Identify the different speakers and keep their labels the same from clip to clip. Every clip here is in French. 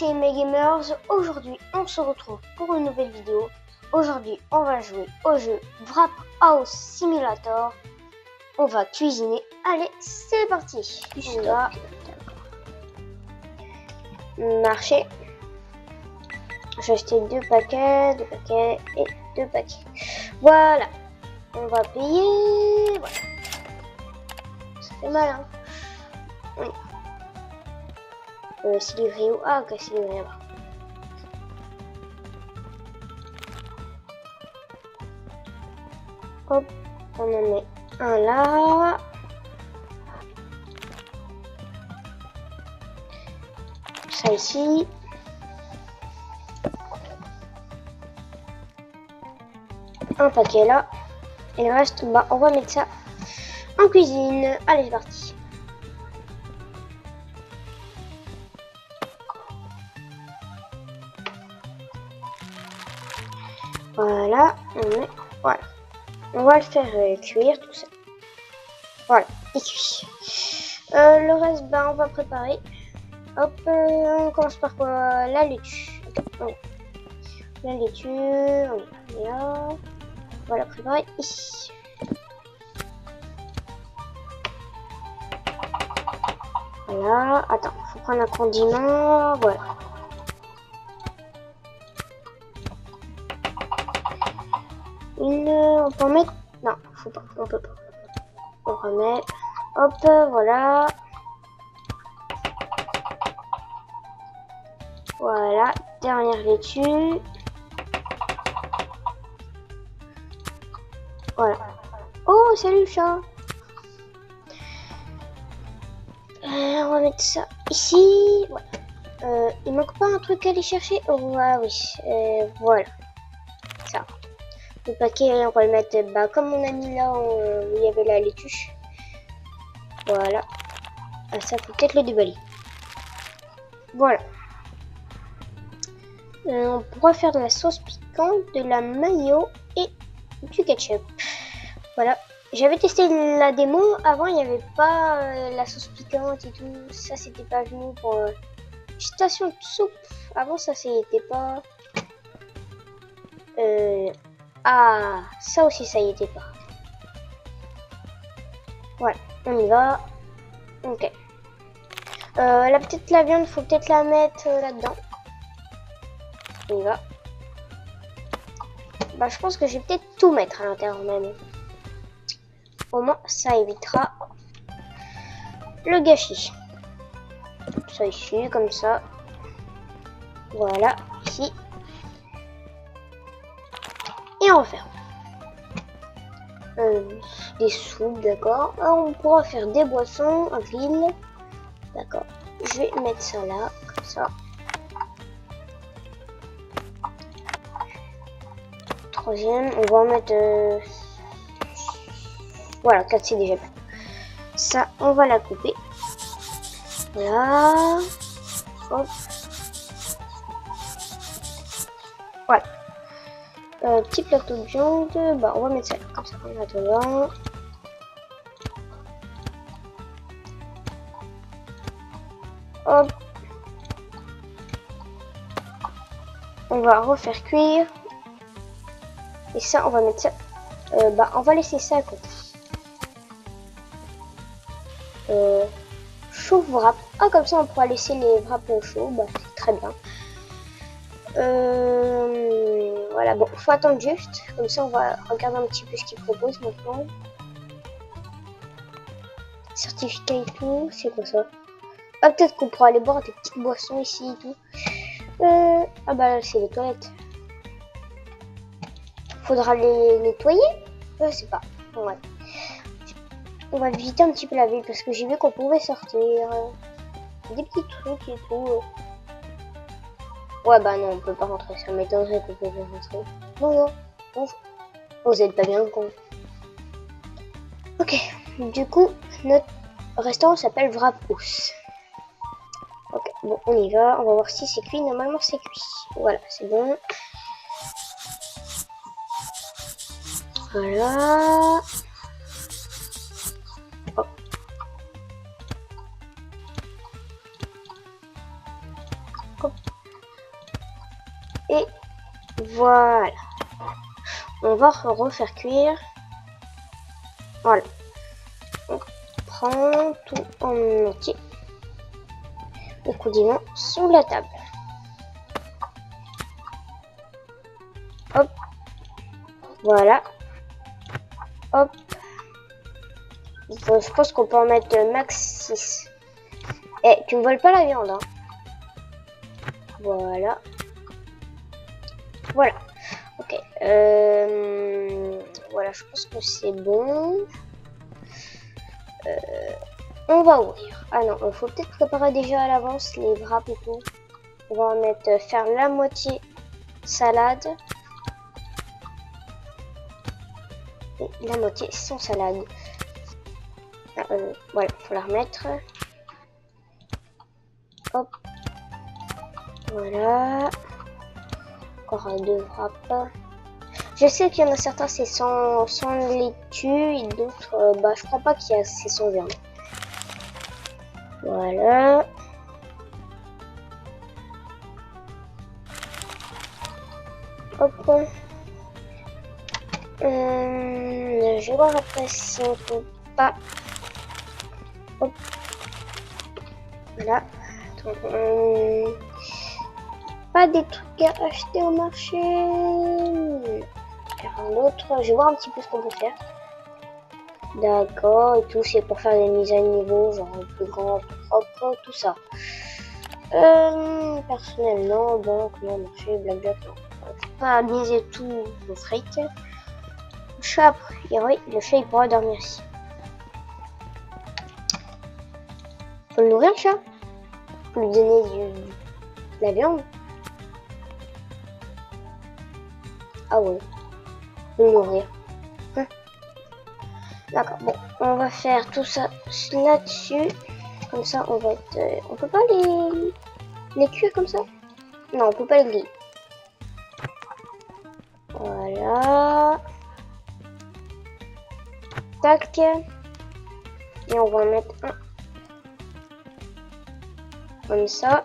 Speaker 1: c'est Megamers. Aujourd'hui, on se retrouve pour une nouvelle vidéo. Aujourd'hui, on va jouer au jeu Wrap House Simulator. On va cuisiner. Allez, c'est parti. On va marcher. J'ai acheté 2 paquets et 2 paquets. Voilà. On va payer. Voilà. Ça fait mal, hein. Oui. C'est livré où? Ah, ok, c'est livré là-bas. Hop, on en met un là. Ça ici. Un paquet là. Et le reste, bah, on va mettre ça en cuisine. Allez, c'est parti. Voilà, voilà. On va le faire cuire tout ça. Voilà, il cuit. Le reste, ben, on va préparer. Hop, on commence par quoi? La laitue. Okay, la laitue, on est là. On va la préparer ici. Voilà, attends, faut prendre un condiment. Voilà. On peut en mettre? Non, faut pas, on peut pas. On remet. Hop, voilà. Voilà, dernière laitue. Voilà. Oh, salut chat. On va mettre ça ici. Voilà. Il manque pas un truc à aller chercher? Oh, ah oui. Voilà. Ça. Le paquet, on va le mettre bah, comme on a mis là où il y avait la laitue. Voilà. Ah, ça faut peut-être le déballer. Voilà. On pourra faire de la sauce piquante, de la mayo et du ketchup. Voilà. J'avais testé la démo. Avant, il n'y avait pas la sauce piquante et tout. Ça, c'était pas venu pour station de soupe. Avant, ça, c'était pas. Ah, ça aussi, ça y était pas. Voilà, on y va. Ok. Peut-être la viande, faut peut-être la mettre là-dedans. On y va. Bah, je pense que je vais peut-être tout mettre à l'intérieur même. Au moins, ça évitera le gâchis. Ça ici, comme ça. Voilà, ici. Et on va faire des soupes, d'accord. On pourra faire des boissons à ville. D'accord. Je vais mettre ça là, comme ça. Troisième, on va en mettre... Voilà, 4 c'est déjà bien. Ça, on va la couper. Voilà. Hop. Voilà. Petit plateau de viande, bah, on va mettre ça là, comme ça, on va devant. Hop. On va refaire cuire. Et ça, on va mettre ça. Bah, on va laisser ça à côté. Chaud wrap. Ah, comme ça, on pourra laisser les wraps au chaud. Bah, c'est très bien. Voilà, bon, faut attendre juste. Comme ça, on va regarder un petit peu ce qu'ils proposent maintenant. Certificat et tout, c'est quoi ça? Ah, peut-être qu'on pourra aller boire des petites boissons ici et tout. Ah bah, c'est les toilettes. Faudra les nettoyer? Je sais pas. Ouais. On va visiter un petit peu la ville parce que j'ai vu qu'on pouvait sortir. Des petits trucs et tout. Ouais, bah non, on peut pas rentrer. Ça m'étonnerait qu'on puisse rentrer. Non. Vous êtes pas bien con. Ok. Du coup, notre restaurant s'appelle Wrap House. Ok, bon, on y va. On va voir si c'est cuit. Normalement, c'est cuit. Voilà, c'est bon. Voilà. Hop. Hop. Et voilà. On va refaire cuire. Voilà. Donc, on prend tout en entier. Les condiments sur la table. Hop. Voilà. Hop. Je pense qu'on peut en mettre max 6. Eh, tu me voles pas la viande, hein. Voilà. Voilà. Ok. Voilà, je pense que c'est bon. On va ouvrir. Ah non, il faut peut-être préparer déjà à l'avance les wraps et tout. On va en mettre, faire la moitié salade. Et la moitié sans salade. Voilà, faut la remettre. Hop. Voilà. Encore 2 wraps. Je sais qu'il y en a certains c'est sans laitue et d'autres, bah je crois pas qu'il y a c'est sans viande. Voilà. Hop. Je vais voir après si on peut pas. Hop. Voilà. Donc, pas des trucs à acheter au marché. Un autre. Je vais voir un petit peu ce qu'on peut faire. D'accord, et tout, c'est pour faire des mises à niveau, genre plus grand, plus propre, tout ça. Personnellement, banque, non, marché, blackjack, non. Faut pas miser tout le fric. Le chat, a priori, le chat, il pourra dormir ici. Faut le nourrir, le chat. Faut lui donner de la viande. Ah ouais, faut le nourrir. D'accord, bon, on va faire tout ça là-dessus. Comme ça, on va être... on peut pas les cuire comme ça? Non, on peut pas les griller. Voilà. Tac. Et on va en mettre un. Comme ça.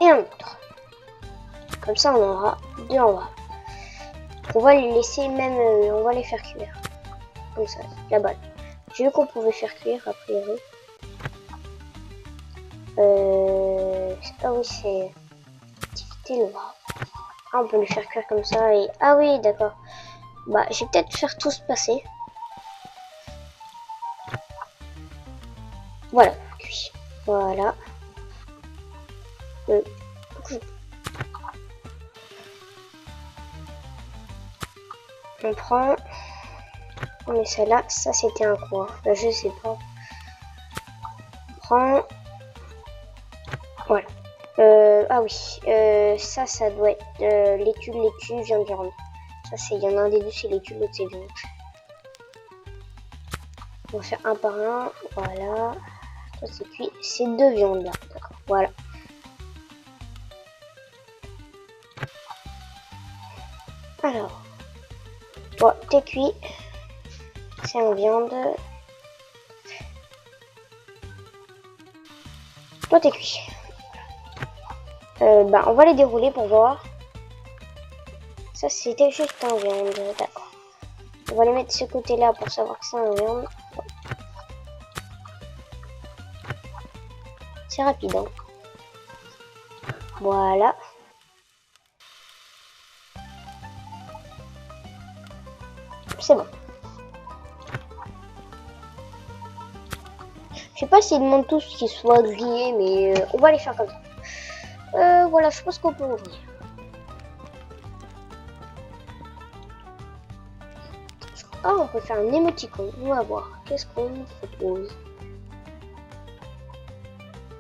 Speaker 1: Et un autre. Comme ça, on aura 2 en bas. On va les laisser même... on va les faire cuire. Comme ça, là-bas. J'ai vu qu'on pouvait faire cuire, a priori. Ah oui, c'est... activité le bras. Ah, on peut le faire cuire comme ça et... Ah oui, d'accord. Bah, je vais peut-être faire tout se passer. Voilà, cuit. Voilà. On prend... On met ça là. Ça, c'était un quoi? Bah, je sais pas. On prend... Voilà. Ah oui. Ça doit être laitue, viande, viande. Ça, c'est... Il y en a un des deux, c'est laitue, l'autre, c'est viande. On va faire un par un. Voilà. Ça, c'est cuit. C'est 2 viandes, là. D'accord. Voilà. Alors. Bon, t'es cuit. C'est en viande. Toi, t'es cuit. Bah, on va les dérouler pour voir. Ça, c'était juste en viande. D'accord. On va les mettre de ce côté-là pour savoir que c'est en viande. C'est rapide, hein. Voilà. C'est bon. Je sais pas s'ils demandent tous qu'ils soient grillés, mais on va les faire comme ça. Voilà, je pense qu'on peut ouvrir. Ah, on peut faire un émoticône. On va voir. Qu'est-ce qu'on propose?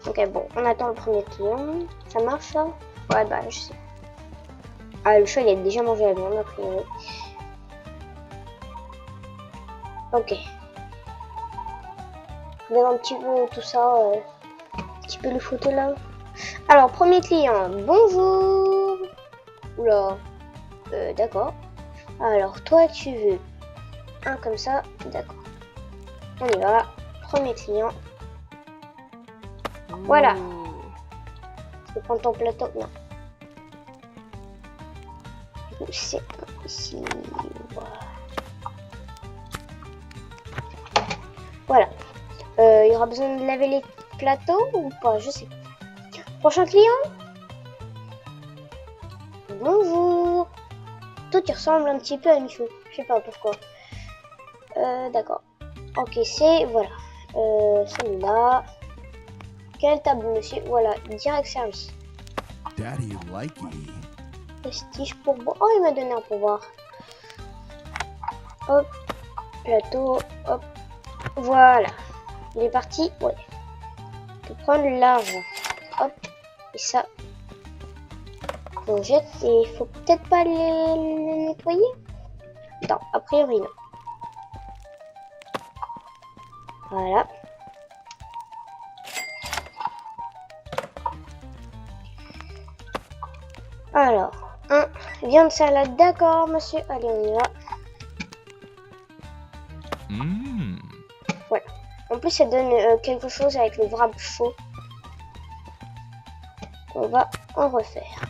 Speaker 1: Ok, bon, on attend le premier client. Ça marche, ça? Ouais, bah, je sais. Ah, le chat, il a déjà mangé la viande, a priori. Ok. Je regarde un petit peu tout ça. Un petit peu les photos, là. Alors, premier client. Bonjour. Oula. D'accord. Alors, toi, tu veux un comme ça. D'accord. On y va. Premier client. Voilà. Tu peux prendre ton plateau. Non. C'est ici. Voilà. Il y aura besoin de laver les plateaux ou pas? Je sais pas. Prochain client? Bonjour. Toi, tu ressembles un petit peu à Michou. Je sais pas pourquoi. D'accord. Ok, c'est... Voilà. Celui-là. Quelle table, monsieur? Voilà, direct service.
Speaker 2: Daddy likey.
Speaker 1: Prestige pour boire. Oh, il m'a donné un pourboire. Hop. Plateau. Hop. Voilà. Il est parti. Ouais. On peut prendre l'argent. Hop. Et ça. On jette et il faut peut-être pas les nettoyer. Non, a priori non. Voilà. Alors, viande salade, d'accord, monsieur. Allez, on y va. Voilà. En plus, ça donne quelque chose avec le wrap chaud. On va en refaire.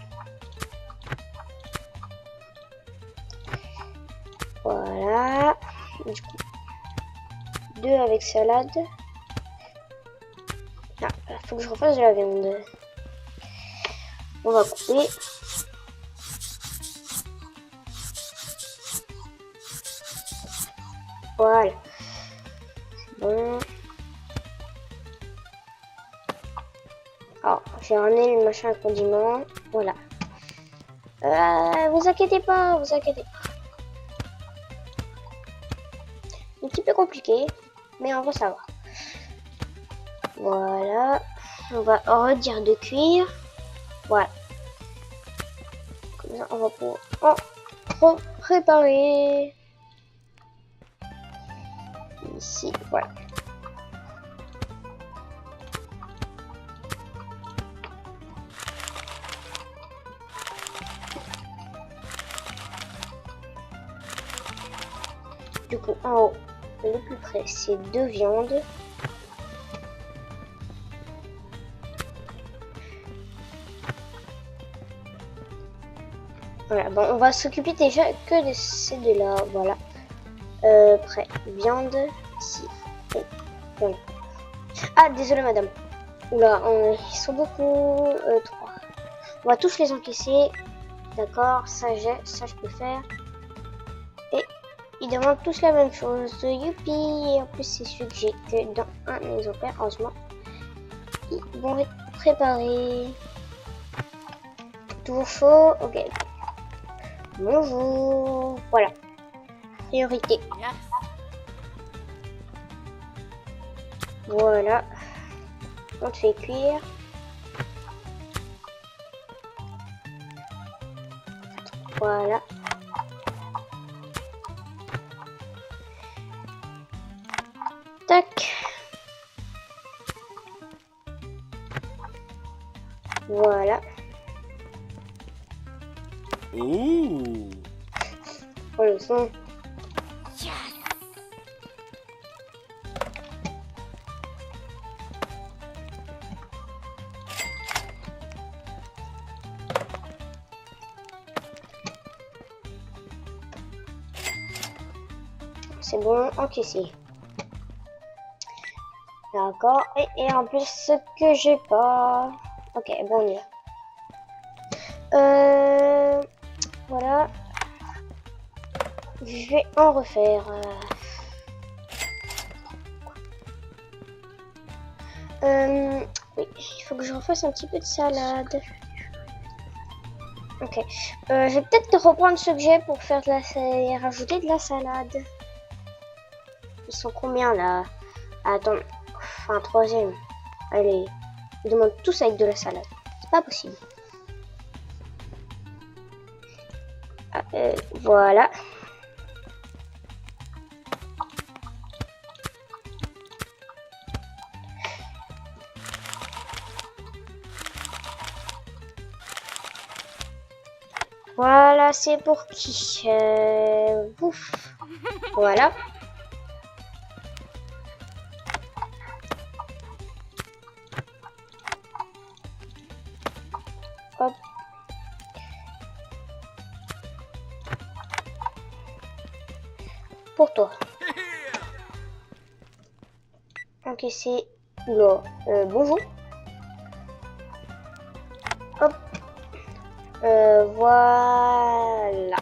Speaker 1: Voilà. Du coup, 2 avec salade. Ah, faut que je refasse de la viande. On va couper. Voilà. Bon. Alors, j'ai ramené le machin à condiment. Voilà. Vous inquiétez pas, vous inquiétez pas. Un petit peu compliqué, mais on va savoir. Voilà. On va redire de cuire. Voilà. Comme ça, on va pouvoir en préparer. Ici, voilà. Du coup, en haut, le plus près, c'est 2 viandes. Voilà, bon, on va s'occuper déjà que de ces deux-là. Voilà. Prêt. Viande, ici. Oh, voilà. Ah, désolé, madame. Oula, ils sont beaucoup. 3. On va tous les encaisser. D'accord, ça je peux faire. Et ils demandent tous la même chose. Youpi! Et en plus, c'est celui que j'ai que dans un exemplaire. Heureusement, ils vont être préparés. Toujours chaud. Ok. Bonjour. Voilà. Priorité. Voilà. On te fait cuire. Voilà. Tac. Voilà.
Speaker 2: Ooh.
Speaker 1: Oh, le son. C'est bon, encaissé. D'accord. Et en plus, ce que j'ai pas. Ok, bon, on y va. Voilà. Je vais en refaire. Oui, il faut que je refasse un petit peu de salade. Ok. Je vais peut-être reprendre ce que j'ai pour faire de et rajouter de la salade. Ils sont combien là? Attends. Enfin, troisième. Allez. Ils demandent tous avec de la salade. C'est pas possible. Ah, voilà. Voilà, c'est pour qui? Ouf. Voilà. Hop. pour toi. Encaisser. Oula, bonjour. Hop. Voilà.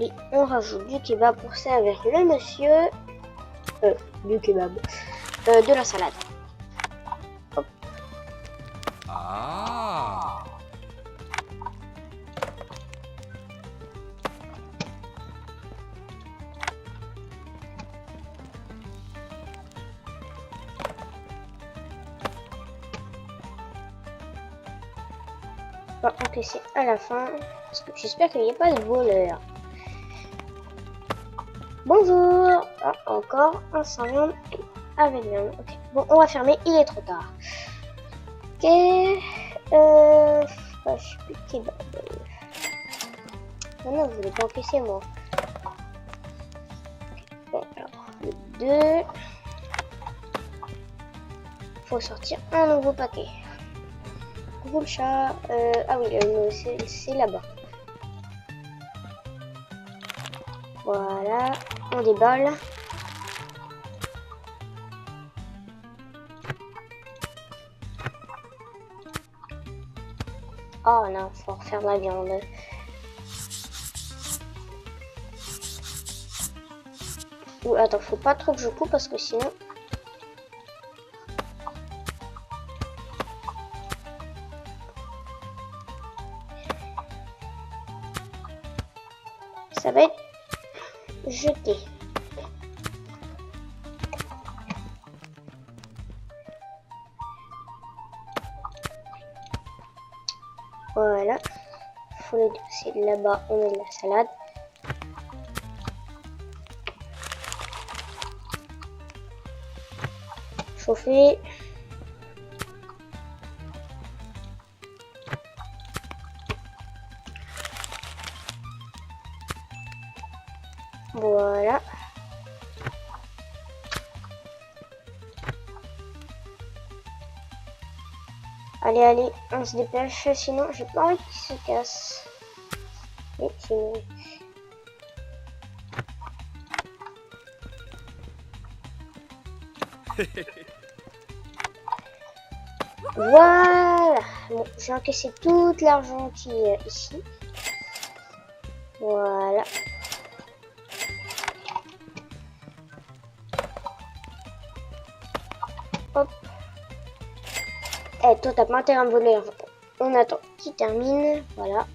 Speaker 1: Et on rajoute du kebab pour servir le monsieur. Du kebab. De la salade. Hop.
Speaker 2: Ah.
Speaker 1: On va encaisser à la fin. Parce que j'espère qu'il n'y a pas de voleur. Bonjour. Ah, encore un sans avec viande. Ok. Bon, on va fermer. Il est trop tard. Ok. Je sais plus de kebab. Non, je voulais pas encaisser moi. Bon, alors, le 2. Faut sortir un nouveau paquet. Coucou le chat. Ah oui, c'est là-bas. Voilà, on déballe. Oh non, faut refaire la viande. Ou attends, faut pas trop que je coupe parce que sinon. Ça va être jeté. Voilà. Faut le dossier là-bas, on met de la salade. Chauffer. Voilà. Allez, allez, on se dépêche, sinon j'ai pas envie qu'il se casse. Oui, c'est bon. Voilà. Bon, j'ai encaissé toute l'argent qui est ici. Voilà. Hop. Eh, toi, t'as pas intérêt à me voler. On attend qu'il termine. Voilà.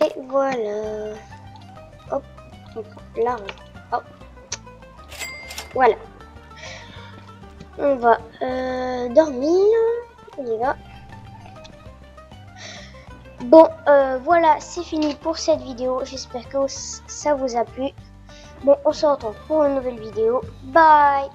Speaker 1: Et voilà. Hop. On prend l'argent. Hop. Voilà. On va dormir. On y va. Bon, voilà, c'est fini pour cette vidéo. J'espère que ça vous a plu. Bon, on se retrouve pour une nouvelle vidéo. Bye!